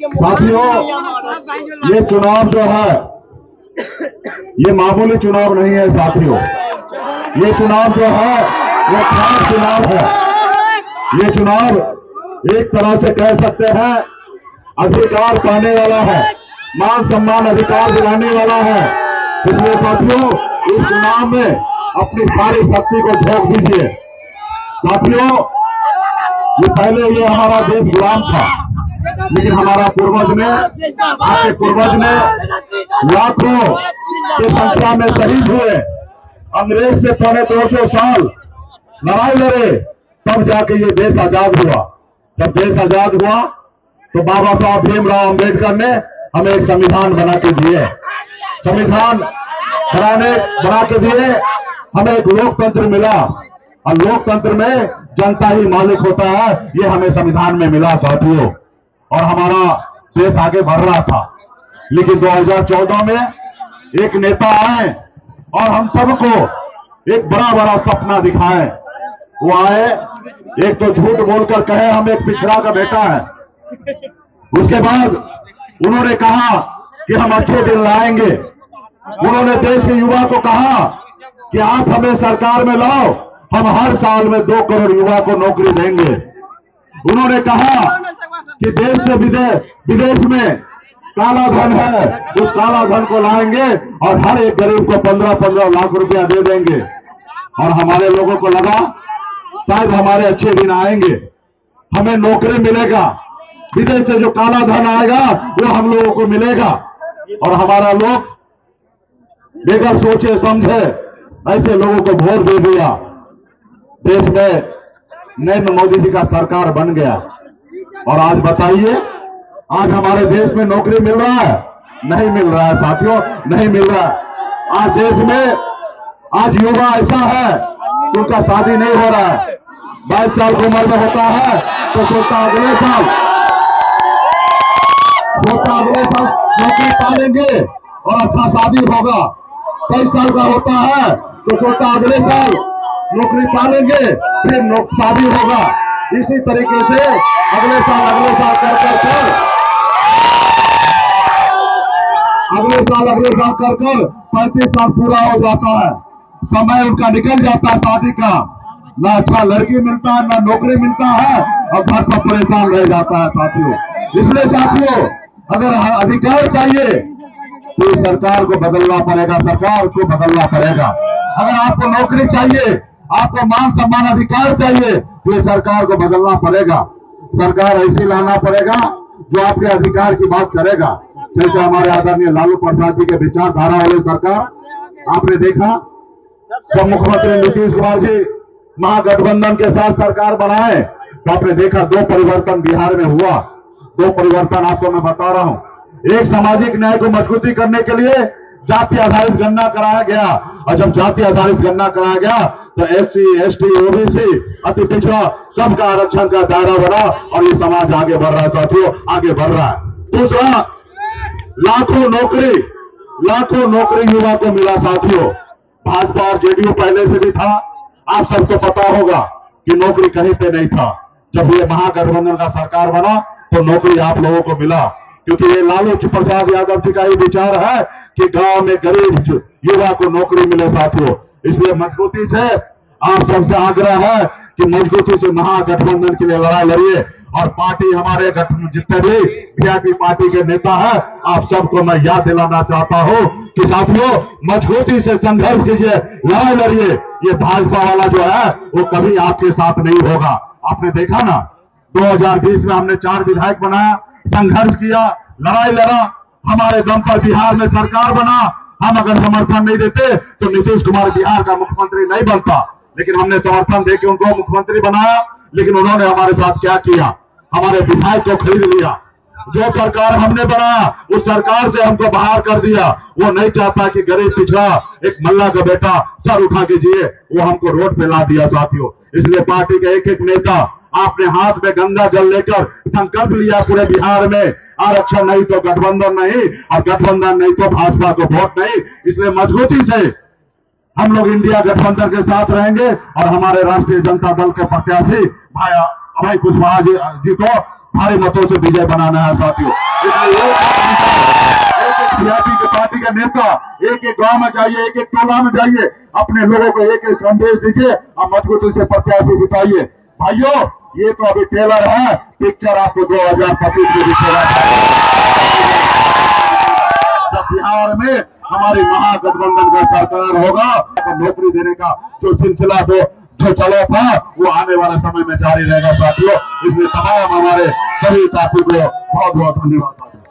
साथियों, ये चुनाव जो है ये मामूली चुनाव नहीं है साथियों। ये चुनाव जो है वो खास चुनाव है। ये चुनाव एक तरह से कह सकते हैं अधिकार पाने वाला है, मान सम्मान अधिकार दिलाने वाला है। इसलिए साथियों, इस चुनाव में अपनी सारी शक्ति को झोंक दीजिए। साथियों, ये पहले ये हमारा देश गुलाम था, लेकिन हमारा पूर्वज ने, आपके पूर्वज ने लाखों की संख्या में शहीद हुए, अंग्रेज से 250 साल लड़ाई लड़े, तब जाके ये देश आजाद हुआ। जब देश आजाद हुआ तो बाबा साहब भीमराव अंबेडकर ने हमें एक संविधान बना के दिए। संविधान बना के दिए, हमें एक लोकतंत्र मिला, और लोकतंत्र में जनता ही मालिक होता है, ये हमें संविधान में मिला साथियों। और हमारा देश आगे बढ़ रहा था। लेकिन 2014 में एक नेता आए और हम सबको एक बड़ा बड़ा सपना दिखाए। वो आए, एक तो झूठ बोलकर कहे हम एक पिछड़ा का बेटा है। उसके बाद उन्होंने कहा कि हम अच्छे दिन लाएंगे। उन्होंने देश के युवा को कहा कि आप हमें सरकार में लाओ, हम हर साल में 2 करोड़ युवा को नौकरी देंगे। उन्होंने कहा कि देश से विदेश में काला धन है, उस काला धन को लाएंगे और हर एक गरीब को 15-15 लाख रुपया दे देंगे। और हमारे लोगों को लगा शायद हमारे अच्छे दिन आएंगे, हमें नौकरी मिलेगा, विदेश से जो काला धन आएगा वो हम लोगों को मिलेगा। और हमारा लोग बेगर सोचे समझे ऐसे लोगों को वोट दे दिया। देश में नरेंद्र मोदी जी का सरकार बन गया। और आज बताइए, आज हमारे देश में नौकरी मिल रहा है? नहीं मिल रहा है साथियों, नहीं मिल रहा है। आज देश में आज युवा ऐसा है कि उनका शादी नहीं हो रहा है। 22 साल की उम्र में होता है तो सोचता अगले साल नौकरी पालेंगे और अच्छा शादी होगा। 23 साल का होता है तो सोचता अगले साल नौकरी पालेंगे, फिर शादी होगा। इसी तरीके से अगले साल कर अगले साल कर 35 साल पूरा हो जाता है, समय उनका निकल जाता है शादी का। ना अच्छा लड़की मिलता है, ना नौकरी मिलता है, और घर पर परेशान रह जाता है साथियों। इसलिए साथियों, अगर अधिकार चाहिए तो सरकार को बदलना पड़ेगा, सरकार को बदलना पड़ेगा। अगर आपको नौकरी चाहिए, आपको मान सम्मान अधिकार चाहिए, तो ये सरकार को बदलना पड़ेगा। सरकार ऐसी लाना पड़ेगा जो आपके अधिकार की बात करेगा। जैसे हमारे आदरणीय लालू प्रसाद जी के विचारधारा वाले सरकार आपने देखा, जब मुख्यमंत्री नीतीश कुमार जी महागठबंधन के साथ सरकार बनाए तो आपने देखा 2 परिवर्तन बिहार में हुआ। 2 परिवर्तन आपको मैं बता रहा हूं। एक, सामाजिक न्याय को मजबूती करने के लिए जाति आधारित गणना कराया गया, और जब जाति आधारित गणना कराया गया तो SC, ST, OBC, अति पिछड़ा सबका आरक्षण का दायरा बढ़ा और ये समाज आगे बढ़ रहा है साथियों, आगे बढ़ रहा है। दूसरा, लाखों नौकरी युवा को मिला साथियों। भाजपा और JDU पहले से भी था, आप सबको पता होगा कि नौकरी कहीं पे नहीं था। जब ये महागठबंधन का सरकार बना तो नौकरी आप लोगों को मिला, क्योंकि ये लालू प्रसाद यादव जी का ही विचार है कि गांव में गरीब युवा को नौकरी मिले साथियों। इसलिए मजबूती से आप सबसे आग्रह है कि मजबूती से महागठबंधन के लिए लड़ाई लड़िए। और पार्टी, हमारे जितने भी VIP पार्टी के नेता है, आप सबको मैं याद दिलाना चाहता हूं कि साथियों, मजबूती से संघर्ष कीजिए, लड़ाई लड़िए। ये भाजपा वाला जो है वो कभी आपके साथ नहीं होगा। आपने देखा ना, 2020 में हमने 4 विधायक बनाया, संघर्ष किया, लड़ाई लड़ा, हमारे दम पर बिहार में सरकार बना। हम अगर समर्थन नहीं देते तो नीतीश कुमार बिहार का मुख्यमंत्री नहीं बनता, लेकिन हमने समर्थन देकर उनको मुख्यमंत्री बनाया। लेकिन उन्होंने हमारे साथ क्या किया, हमारे विधायक को खरीद लिया। जो सरकार हमने बनाया उस सरकार से हमको बाहर कर दिया। वो नहीं चाहता कि गरीब पिछड़ा एक मल्ला का बेटा सर उठा के जिए, वो हमको रोड पे ला दिया साथियों। इसलिए पार्टी के एक नेता आपने हाथ में गंगा जल लेकर संकल्प लिया पूरे बिहार में, आरक्षण नहीं तो गठबंधन नहीं, और गठबंधन नहीं तो भाजपा को वोट नहीं। इसलिए मजबूती से हम लोग इंडिया गठबंधन के साथ रहेंगे और हमारे राष्ट्रीय जनता दल के प्रत्याशी भाई अभय कुशवाहा जी को भारी मतों से विजय बनाना है साथियों। इसलिए एक वीआईपी की पार्टी का नेता एक एक गांव में जाइए, एक एक टोला में जाइए, अपने लोगों को एक एक संदेश दीजिए और मजबूती से प्रत्याशी जिताइए। भाइयों, ये तो अभी ट्रेलर है, पिक्चर आपको 2025 में दिखेगा। जब बिहार में हमारी महागठबंधन का सरकार होगा तो नौकरी देने का जो सिलसिला जो चला था वो आने वाले समय में जारी रहेगा साथियों। इसलिए तमाम हमारे सभी साथियों को बहुत बहुत धन्यवाद साथियों।